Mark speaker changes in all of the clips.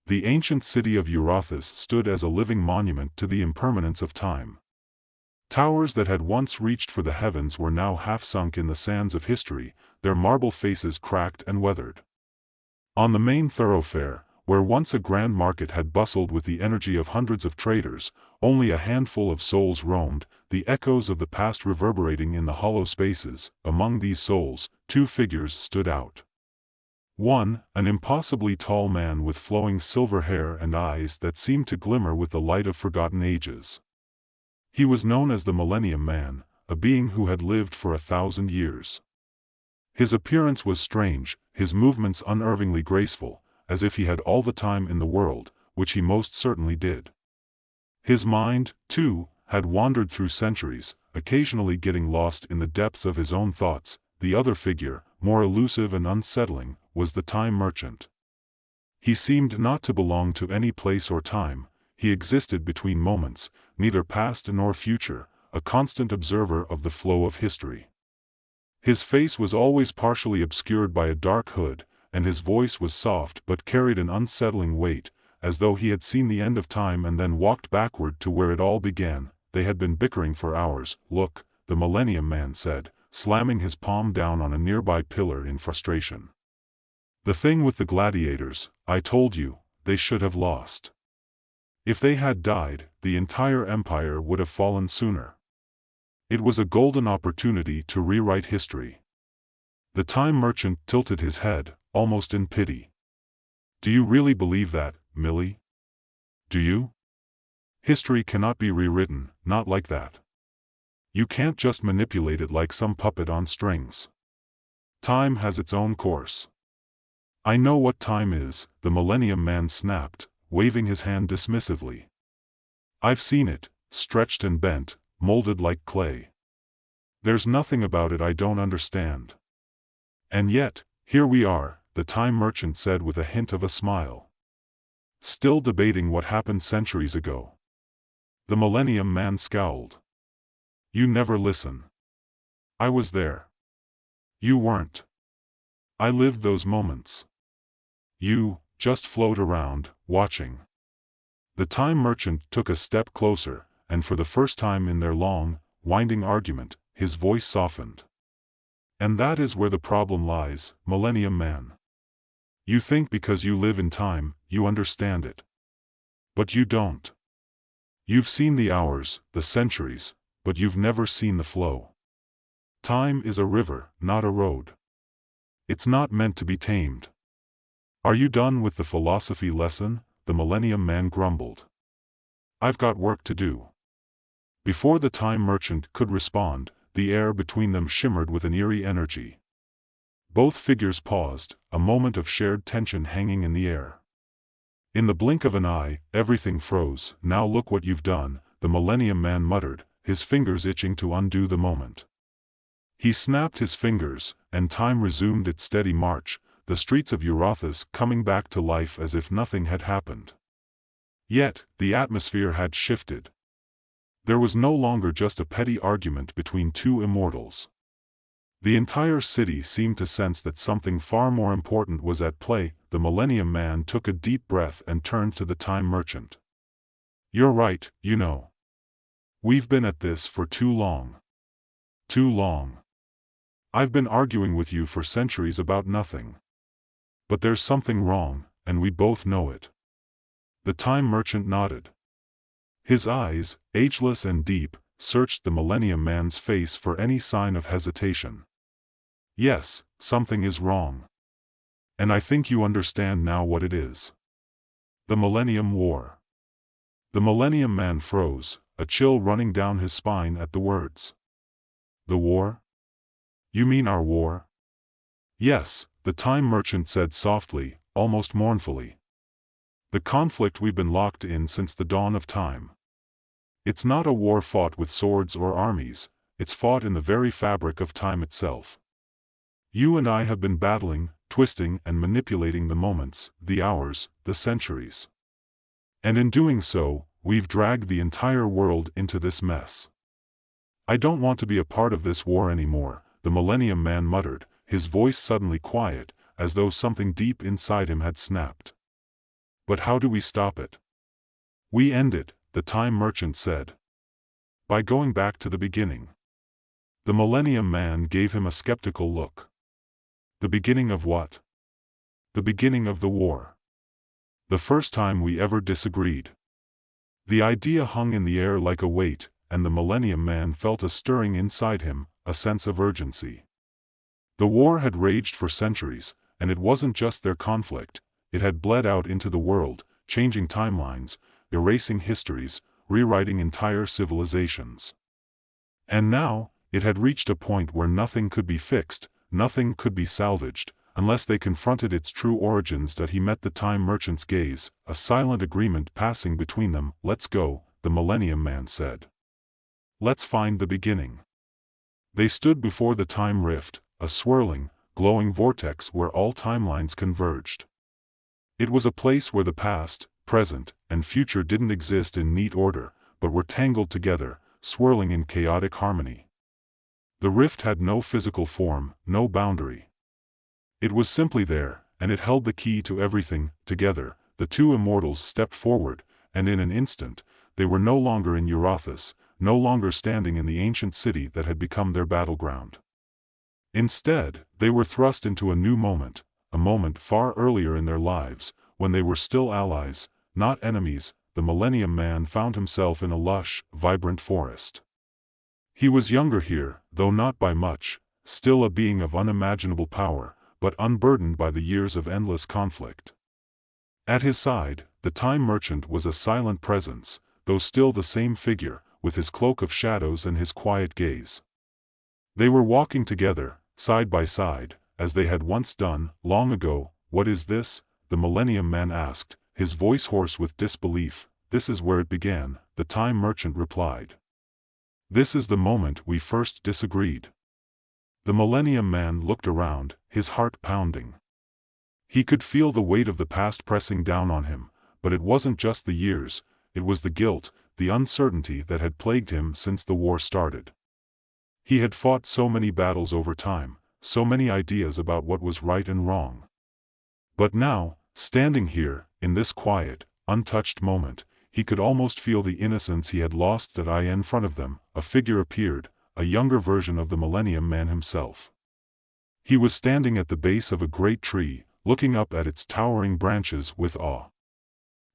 Speaker 1: The ancient city of Eurothus stood as a living monument to the impermanence of time. Towers that had once reached for the heavens were now half sunk in the sands of history, their marble faces cracked and weathered. On the main thoroughfare, where once a grand market had bustled with the energy of hundreds of traders, only a handful of souls roamed, the echoes of the past reverberating in the hollow spaces. Among these souls, two figures stood out. One, an impossibly tall man with flowing silver hair and eyes that seemed to glimmer with the light of forgotten ages. He was known as the Millennium Man, a being who had lived for 1,000 years. His appearance was strange, his movements unerringly graceful, as if he had all the time in the world, which he most certainly did. His mind, too, had wandered through centuries, occasionally getting lost in the depths of his own thoughts. The other figure, more elusive and unsettling, was the Time Merchant. He seemed not to belong to any place or time. He existed between moments, neither past nor future, a constant observer of the flow of history. His face was always partially obscured by a dark hood, and his voice was soft but carried an unsettling weight, as though he had seen the end of time and then walked backward to where it all began. They had been bickering for hours. "Look," the Millennium Man said, slamming his palm down on a nearby pillar in frustration. "The thing with the gladiators, I told you, they should have lost. If they had died, the entire empire would have fallen sooner. It was a golden opportunity to rewrite history." The Time Merchant tilted his head, almost in pity. "Do you really believe that, Millie? Do you? History cannot be rewritten, not like that. You can't just manipulate it like some puppet on strings. Time has its own course." "I know what time is," the Millennium Man snapped, waving his hand dismissively. "I've seen it, stretched and bent, molded like clay. There's nothing about it I don't understand. And yet, here we are," the Time Merchant said with a hint of a smile. "Still debating what happened centuries ago." The Millennium Man scowled. "You never listen. I was there. You weren't. I lived those moments. You just float around, watching." The Time Merchant took a step closer, and for the first time in their long, winding argument, his voice softened. "And that is where the problem lies, Millennium Man. You think because you live in time, you understand it. But you don't. You've seen the hours, the centuries, but you've never seen the flow. Time is a river, not a road. It's not meant to be tamed." "Are you done with the philosophy lesson?" the Millennium Man grumbled. "I've got work to do." Before the Time Merchant could respond, the air between them shimmered with an eerie energy. Both figures paused, a moment of shared tension hanging in the air. In the blink of an eye, everything froze. "Now look what you've done," the Millennium Man muttered, his fingers itching to undo the moment. He snapped his fingers, and time resumed its steady march, the streets of Eurothus coming back to life as if nothing had happened. Yet, the atmosphere had shifted. There was no longer just a petty argument between two immortals. The entire city seemed to sense that something far more important was at play. The Millennium Man took a deep breath and turned to the Time Merchant. "You're right, you know. We've been at this for too long. Too long. I've been arguing with you for centuries about nothing. But there's something wrong, and we both know it." The Time Merchant nodded. His eyes, ageless and deep, searched the Millennium Man's face for any sign of hesitation. "Yes, something is wrong. And I think you understand now what it is. The Millennium War." The Millennium Man froze, a chill running down his spine at the words. "The war? You mean our war?" "Yes," the Time Merchant said softly, almost mournfully. "The conflict we've been locked in since the dawn of time. It's not a war fought with swords or armies, it's fought in the very fabric of time itself. You and I have been battling, twisting and manipulating the moments, the hours, the centuries. And in doing so, we've dragged the entire world into this mess. I don't want to be a part of this war anymore," the Millennium Man muttered, his voice suddenly quiet, as though something deep inside him had snapped. But how do we stop it? We end it, the time merchant said. By going back to the beginning. The Millennium Man gave him a skeptical look. The beginning of what? The beginning of the war. The first time we ever disagreed. The idea hung in the air like a weight, and the Millennium Man felt a stirring inside him, a sense of urgency. The war had raged for centuries, and it wasn't just their conflict, it had bled out into the world, changing timelines, erasing histories, rewriting entire civilizations. And now, it had reached a point where nothing could be fixed, nothing could be salvaged, unless they confronted its true origins. That he met the time merchant's gaze, a silent agreement passing between them. Let's go, the Millennium Man said. Let's find the beginning. They stood before the time rift, a swirling, glowing vortex where all timelines converged. It was a place where the past, present, and future didn't exist in neat order, but were tangled together, swirling in chaotic harmony. The rift had no physical form, no boundary. It was simply there, and it held the key to everything. Together, the two immortals stepped forward, and in an instant, they were no longer in Eurothis, no longer standing in the ancient city that had become their battleground. Instead, they were thrust into a new moment, a moment far earlier in their lives, when they were still allies, not enemies. The Millennium Man found himself in a lush, vibrant forest. He was younger here, though not by much, still a being of unimaginable power, but unburdened by the years of endless conflict. At his side, the time merchant was a silent presence, though still the same figure, with his cloak of shadows and his quiet gaze. They were walking together, side by side, as they had once done, long ago. What is this? The Millennium Man asked, his voice hoarse with disbelief. This is where it began, the time merchant replied. This is the moment we first disagreed. The Millennium Man looked around, his heart pounding. He could feel the weight of the past pressing down on him, but it wasn't just the years, it was the guilt, the uncertainty that had plagued him since the war started. He had fought so many battles over time, so many ideas about what was right and wrong. But now, standing here, in this quiet, untouched moment, he could almost feel the innocence he had lost. In front of them, a figure appeared, a younger version of the Millennium Man himself. He was standing at the base of a great tree, looking up at its towering branches with awe.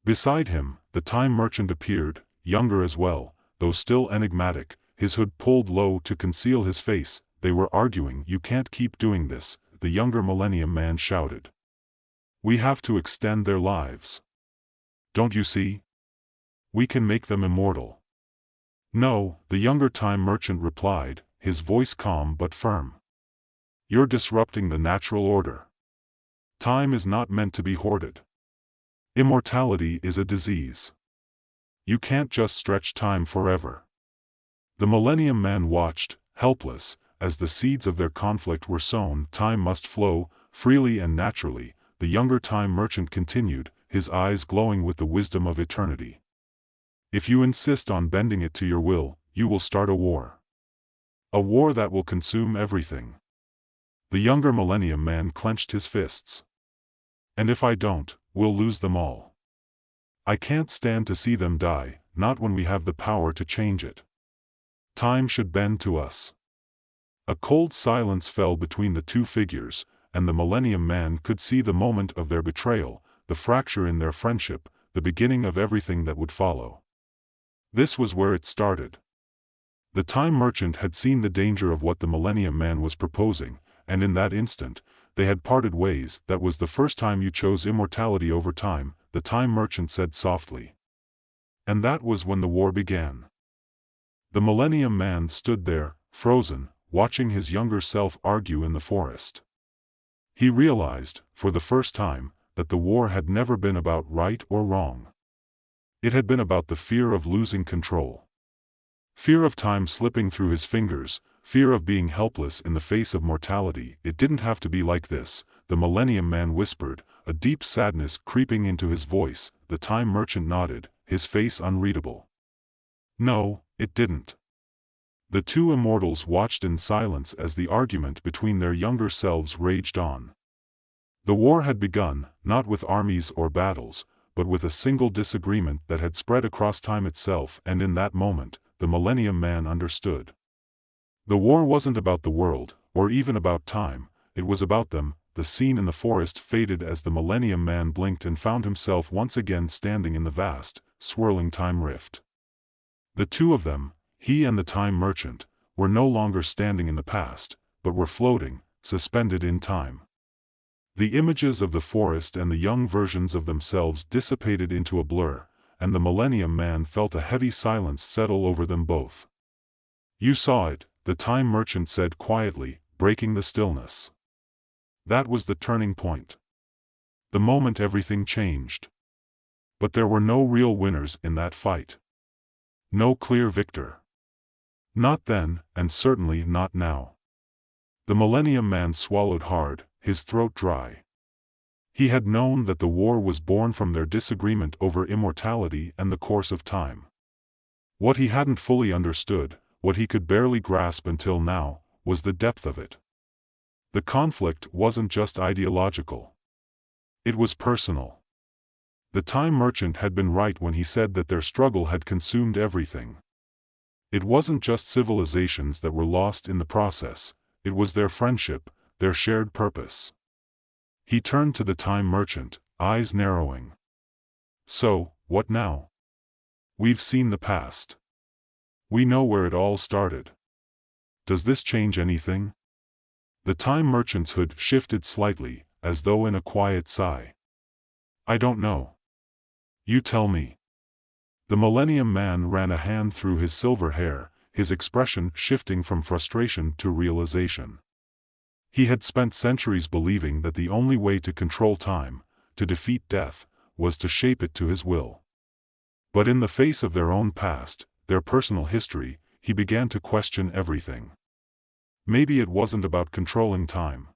Speaker 1: Beside him, the time merchant appeared, younger as well, though still enigmatic, his hood pulled low to conceal his face. They were arguing. You can't keep doing this, the younger Millennium Man shouted. We have to extend their lives. Don't you see? We can make them immortal. No, the younger time merchant replied, his voice calm but firm. You're disrupting the natural order. Time is not meant to be hoarded. Immortality is a disease. You can't just stretch time forever. The Millennium Man watched, helpless, as the seeds of their conflict were sown. Time must flow, freely and naturally, the younger time merchant continued, his eyes glowing with the wisdom of eternity. If you insist on bending it to your will, you will start a war. A war that will consume everything. The younger Millennium Man clenched his fists. And if I don't, we'll lose them all. I can't stand to see them die, not when we have the power to change it. Time should bend to us. A cold silence fell between the two figures, and the Millennium Man could see the moment of their betrayal, the fracture in their friendship, the beginning of everything that would follow. This was where it started. The time merchant had seen the danger of what the Millennium Man was proposing, and in that instant, they had parted ways. That was the first time you chose immortality over time, the time merchant said softly. And that was when the war began. The Millennium Man stood there, frozen, watching his younger self argue in the forest. He realized, for the first time, that the war had never been about right or wrong. It had been about the fear of losing control. Fear of time slipping through his fingers, fear of being helpless in the face of mortality. It didn't have to be like this, the Millennium Man whispered, a deep sadness creeping into his voice. The time merchant nodded, his face unreadable. No, it didn't. The two immortals watched in silence as the argument between their younger selves raged on. The war had begun, not with armies or battles, but with a single disagreement that had spread across time itself, and in that moment, the Millennium Man understood. The war wasn't about the world, or even about time, it was about them. The scene in the forest faded as the Millennium Man blinked and found himself once again standing in the vast, swirling time rift. The two of them, he and the time merchant, were no longer standing in the past, but were floating, suspended in time. The images of the forest and the young versions of themselves dissipated into a blur, and the Millennium Man felt a heavy silence settle over them both. "You saw it," the time merchant said quietly, breaking the stillness. That was the turning point. The moment everything changed. But there were no real winners in that fight. No clear victor. Not then, and certainly not now. The Millennium Man swallowed hard, his throat dry. He had known that the war was born from their disagreement over immortality and the course of time. What he hadn't fully understood, what he could barely grasp until now, was the depth of it. The conflict wasn't just ideological. It was personal. The time merchant had been right when he said that their struggle had consumed everything. It wasn't just civilizations that were lost in the process, it was their friendship, their shared purpose. He turned to the time merchant, eyes narrowing. "So, what now? We've seen the past. We know where it all started. Does this change anything?" The time merchant's hood shifted slightly, as though in a quiet sigh. "I don't know. You tell me." The Millennium Man ran a hand through his silver hair, his expression shifting from frustration to realization. He had spent centuries believing that the only way to control time, to defeat death, was to shape it to his will. But in the face of their own past, their personal history, he began to question everything. Maybe it wasn't about controlling time.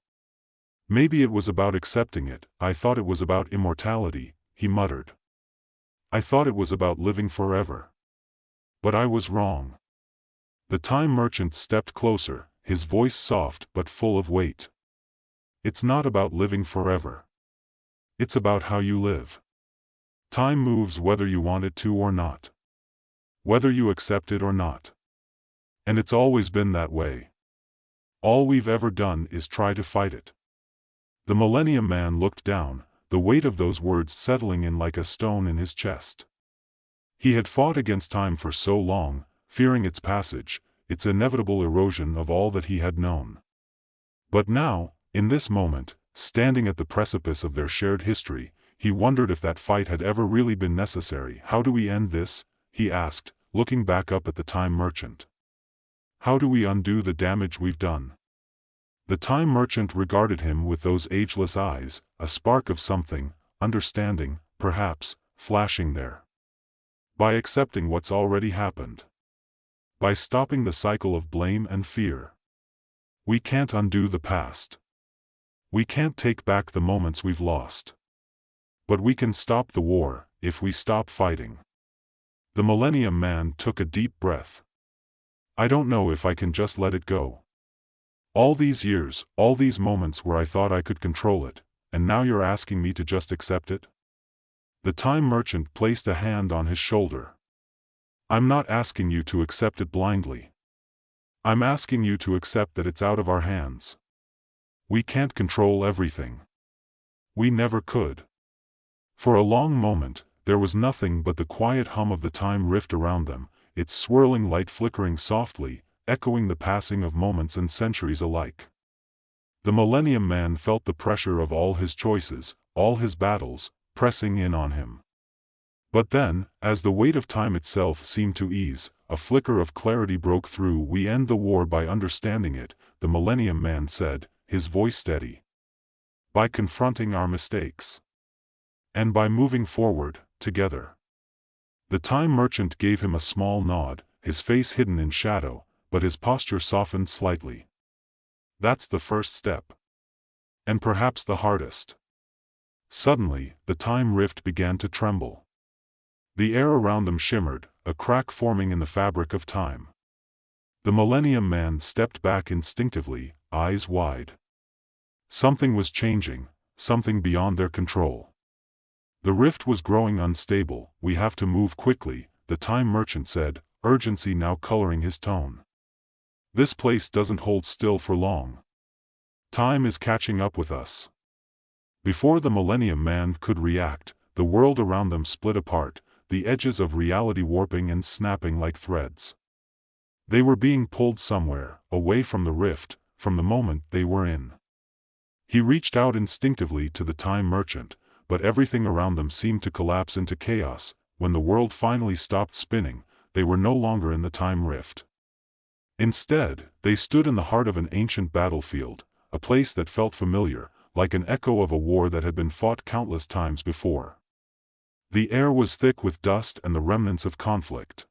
Speaker 1: Maybe it was about accepting it. "I thought it was about immortality," he muttered. "I thought it was about living forever. But I was wrong." The time merchant stepped closer, his voice soft but full of weight. "It's not about living forever. It's about how you live. Time moves whether you want it to or not. Whether you accept it or not. And it's always been that way. All we've ever done is try to fight it." The Millennium Man looked down, the weight of those words settling in like a stone in his chest. He had fought against time for so long, fearing its passage, its inevitable erosion of all that he had known. But now, in this moment, standing at the precipice of their shared history, he wondered if that fight had ever really been necessary. "How do we end this?" he asked, looking back up at the time merchant. "How do we undo the damage we've done?" The time merchant regarded him with those ageless eyes, a spark of something, understanding, perhaps, flashing there. "By accepting what's already happened. By stopping the cycle of blame and fear. We can't undo the past. We can't take back the moments we've lost. But we can stop the war, if we stop fighting." The Millennium Man took a deep breath. "I don't know if I can just let it go. All these years, all these moments where I thought I could control it, and now you're asking me to just accept it?" The time merchant placed a hand on his shoulder. "I'm not asking you to accept it blindly. I'm asking you to accept that it's out of our hands. We can't control everything. We never could." For a long moment, there was nothing but the quiet hum of the time rift around them, its swirling light flickering softly, echoing the passing of moments and centuries alike. The Millennium Man felt the pressure of all his choices, all his battles, pressing in on him. But then, as the weight of time itself seemed to ease, a flicker of clarity broke through. "We end the war by understanding it," the Millennium Man said, his voice steady. "By confronting our mistakes. And by moving forward, together." The time merchant gave him a small nod, his face hidden in shadow, but his posture softened slightly. "That's the first step. And perhaps the hardest." Suddenly, the time rift began to tremble. The air around them shimmered, a crack forming in the fabric of time. The Millennium Man stepped back instinctively, eyes wide. Something was changing, something beyond their control. The rift was growing unstable. "We have to move quickly," the time merchant said, urgency now coloring his tone. "This place doesn't hold still for long. Time is catching up with us." Before the Millennium Man could react, the world around them split apart, the edges of reality warping and snapping like threads. They were being pulled somewhere, away from the rift, from the moment they were in. He reached out instinctively to the time merchant, but everything around them seemed to collapse into chaos. When the world finally stopped spinning, they were no longer in the time rift. Instead, they stood in the heart of an ancient battlefield, a place that felt familiar, like an echo of a war that had been fought countless times before. The air was thick with dust and the remnants of conflict.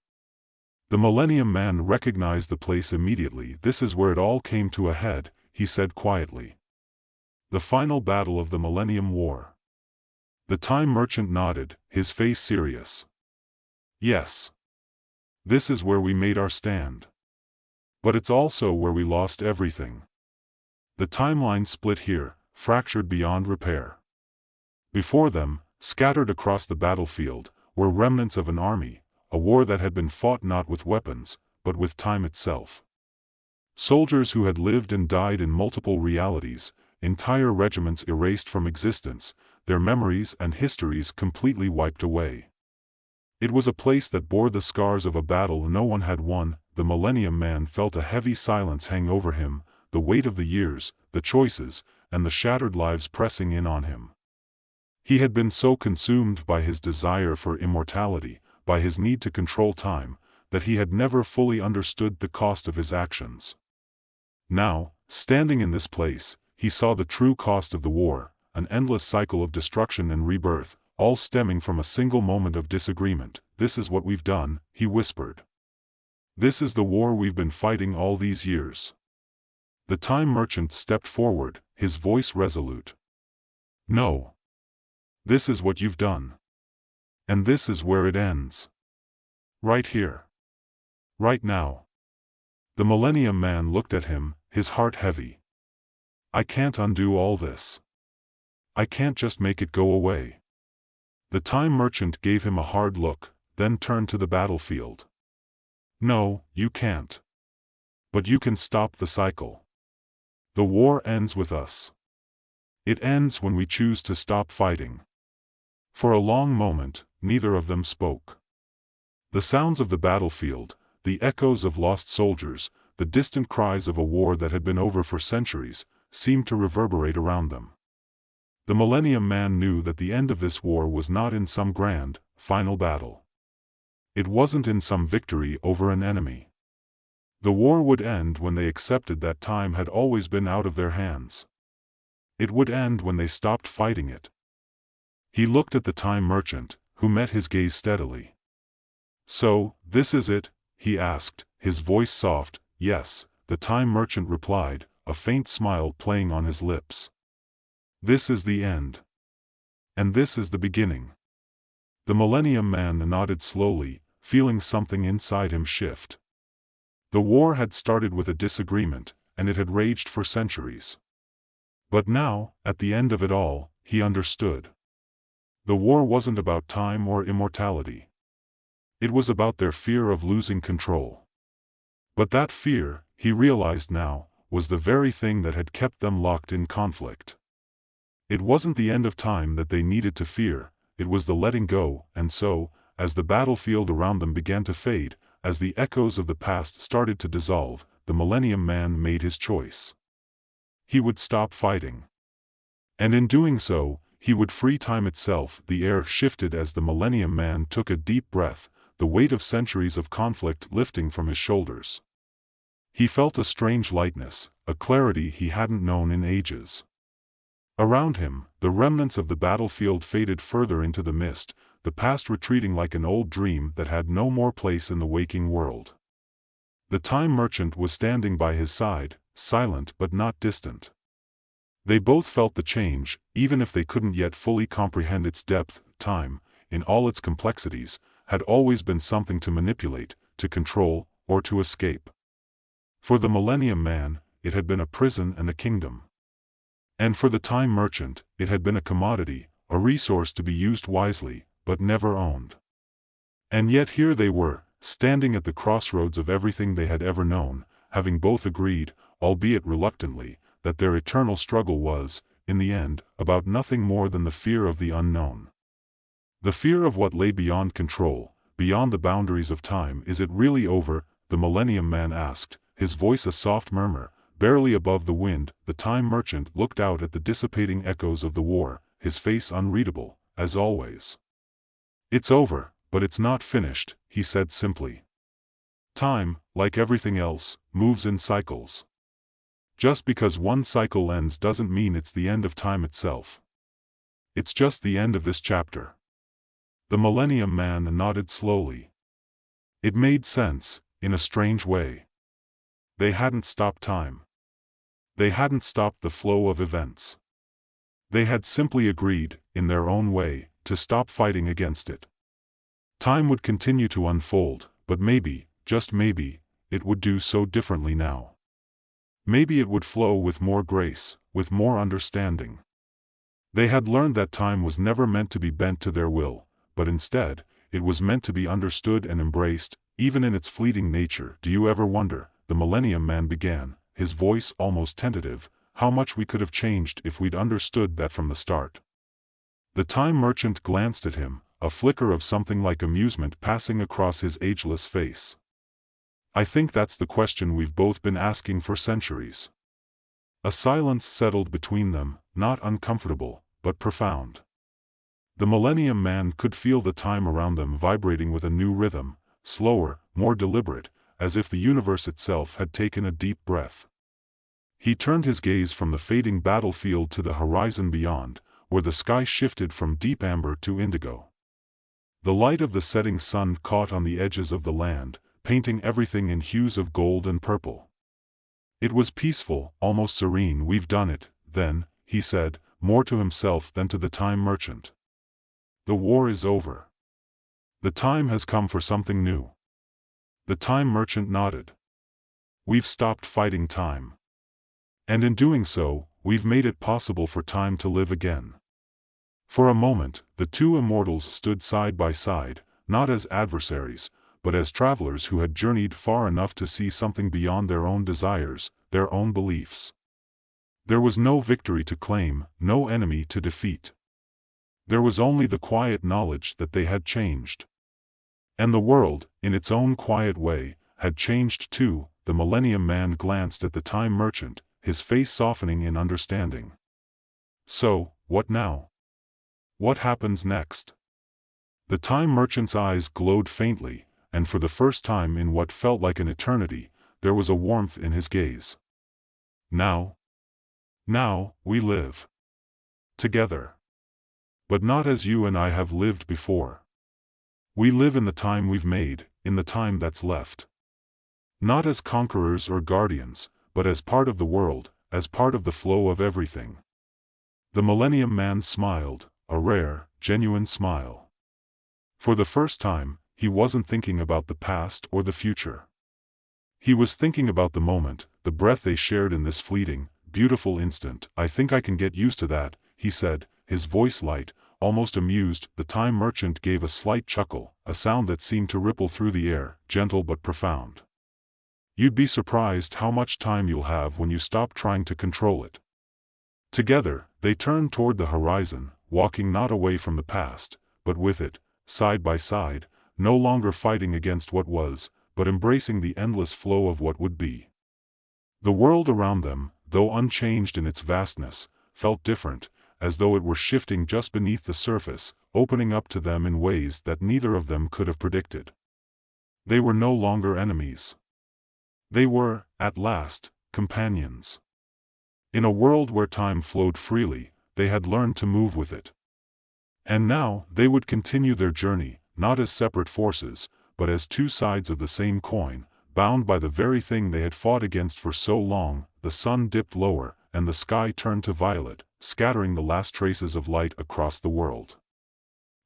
Speaker 1: The Millennium Man recognized the place immediately. "This is where it all came to a head," he said quietly. "The final battle of the Millennium War." The time merchant nodded, his face serious. "Yes. This is where we made our stand. But it's also where we lost everything. The timeline split here, fractured beyond repair." Before them, scattered across the battlefield, were remnants of an army, a war that had been fought not with weapons, but with time itself. Soldiers who had lived and died in multiple realities, entire regiments erased from existence, their memories and histories completely wiped away. It was a place that bore the scars of a battle no one had won. The Millennium Man felt a heavy silence hang over him, the weight of the years, the choices, and the shattered lives pressing in on him. He had been so consumed by his desire for immortality, by his need to control time, that he had never fully understood the cost of his actions. Now, standing in this place, he saw the true cost of the war, an endless cycle of destruction and rebirth, all stemming from a single moment of disagreement. "This is what we've done," he whispered. "This is the war we've been fighting all these years." The time merchant stepped forward, his voice resolute. "No. This is what you've done. And this is where it ends. Right here. Right now." The Millennium Man looked at him, his heart heavy. "I can't undo all this. I can't just make it go away." The time merchant gave him a hard look, then turned to the battlefield. "No, you can't. But you can stop the cycle. The war ends with us. It ends when we choose to stop fighting." For a long moment, neither of them spoke. The sounds of the battlefield, the echoes of lost soldiers, the distant cries of a war that had been over for centuries, seemed to reverberate around them. The Millennium Man knew that the end of this war was not in some grand, final battle. It wasn't in some victory over an enemy. The war would end when they accepted that time had always been out of their hands. It would end when they stopped fighting it. He looked at the time merchant, who met his gaze steadily. "So, this is it?" he asked, his voice soft. "Yes," the time merchant replied, a faint smile playing on his lips. "This is the end. And this is the beginning." The Millennium Man nodded slowly, feeling something inside him shift. The war had started with a disagreement, and it had raged for centuries. But now, at the end of it all, he understood. The war wasn't about time or immortality. It was about their fear of losing control. But that fear, he realized now, was the very thing that had kept them locked in conflict. It wasn't the end of time that they needed to fear, it was the letting go. And so, as the battlefield around them began to fade, as the echoes of the past started to dissolve, the Millennium Man made his choice. He would stop fighting. And in doing so, he would free time itself. The air shifted as the Millennium Man took a deep breath, the weight of centuries of conflict lifting from his shoulders. He felt a strange lightness, a clarity he hadn't known in ages. Around him, the remnants of the battlefield faded further into the mist, the past retreating like an old dream that had no more place in the waking world. The time merchant was standing by his side, silent but not distant. They both felt the change, even if they couldn't yet fully comprehend its depth. Time, in all its complexities, had always been something to manipulate, to control, or to escape. For the Millennium Man, it had been a prison and a kingdom. And for the time merchant, it had been a commodity, a resource to be used wisely, but never owned. And yet here they were, standing at the crossroads of everything they had ever known, having both agreed, albeit reluctantly, that their eternal struggle was, in the end, about nothing more than the fear of the unknown. The fear of what lay beyond control, beyond the boundaries of time. Is it really over? The Millennium Man asked, his voice a soft murmur, barely above the wind. The Time Merchant looked out at the dissipating echoes of the war, his face unreadable, as always. "It's over, but it's not finished," he said simply. "Time, like everything else, moves in cycles. Just because one cycle ends doesn't mean it's the end of time itself. It's just the end of this chapter." The Millennium Man nodded slowly. It made sense, in a strange way. They hadn't stopped time. They hadn't stopped the flow of events. They had simply agreed, in their own way, to stop fighting against it. Time would continue to unfold, but maybe, just maybe, it would do so differently now. Maybe it would flow with more grace, with more understanding. They had learned that time was never meant to be bent to their will, but instead, it was meant to be understood and embraced, even in its fleeting nature. "Do you ever wonder," the Millennium Man began, his voice almost tentative, "how much we could have changed if we'd understood that from the start?" The Time Merchant glanced at him, a flicker of something like amusement passing across his ageless face. "I think that's the question we've both been asking for centuries." A silence settled between them, not uncomfortable, but profound. The Millennium Man could feel the time around them vibrating with a new rhythm, slower, more deliberate, as if the universe itself had taken a deep breath. He turned his gaze from the fading battlefield to the horizon beyond, where the sky shifted from deep amber to indigo. The light of the setting sun caught on the edges of the land, painting everything in hues of gold and purple. It was peaceful, almost serene. "We've done it, then," he said, more to himself than to the Time Merchant. "The war is over. The time has come for something new." The Time Merchant nodded. "We've stopped fighting time. And in doing so, we've made it possible for time to live again." For a moment, the two immortals stood side by side, not as adversaries, but as travelers who had journeyed far enough to see something beyond their own desires, their own beliefs. There was no victory to claim, no enemy to defeat. There was only the quiet knowledge that they had changed. And the world, in its own quiet way, had changed too. The Millennium Man glanced at the Time Merchant, his face softening in understanding. "So, what now? What happens next?" The Time Merchant's eyes glowed faintly, and for the first time in what felt like an eternity, there was a warmth in his gaze. Now, we live. Together. But not as you and I have lived before. We live in the time we've made, in the time that's left. Not as conquerors or guardians, but as part of the world, as part of the flow of everything." The Millennium Man smiled, a rare, genuine smile. For the first time, he wasn't thinking about the past or the future. He was thinking about the moment, the breath they shared in this fleeting, beautiful instant. "I think I can get used to that," he said, his voice light, almost amused. The Time Merchant gave a slight chuckle, a sound that seemed to ripple through the air, gentle but profound. "You'd be surprised how much time you'll have when you stop trying to control it." Together, they turned toward the horizon, walking not away from the past, but with it, side by side, no longer fighting against what was, but embracing the endless flow of what would be. The world around them, though unchanged in its vastness, felt different, as though it were shifting just beneath the surface, opening up to them in ways that neither of them could have predicted. They were no longer enemies. They were, at last, companions. In a world where time flowed freely, they had learned to move with it. And now, they would continue their journey, not as separate forces, but as two sides of the same coin, bound by the very thing they had fought against for so long. The sun dipped lower, and the sky turned to violet, scattering the last traces of light across the world.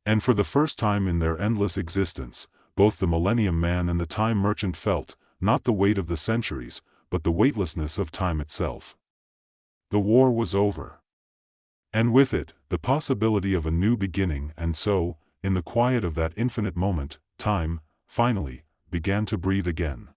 Speaker 1: And for the first time in their endless existence, both the Millennium Man and the Time Merchant felt, not the weight of the centuries, but the weightlessness of time itself. The war was over. And with it, the possibility of a new beginning, and so, in the quiet of that infinite moment, time, finally, began to breathe again.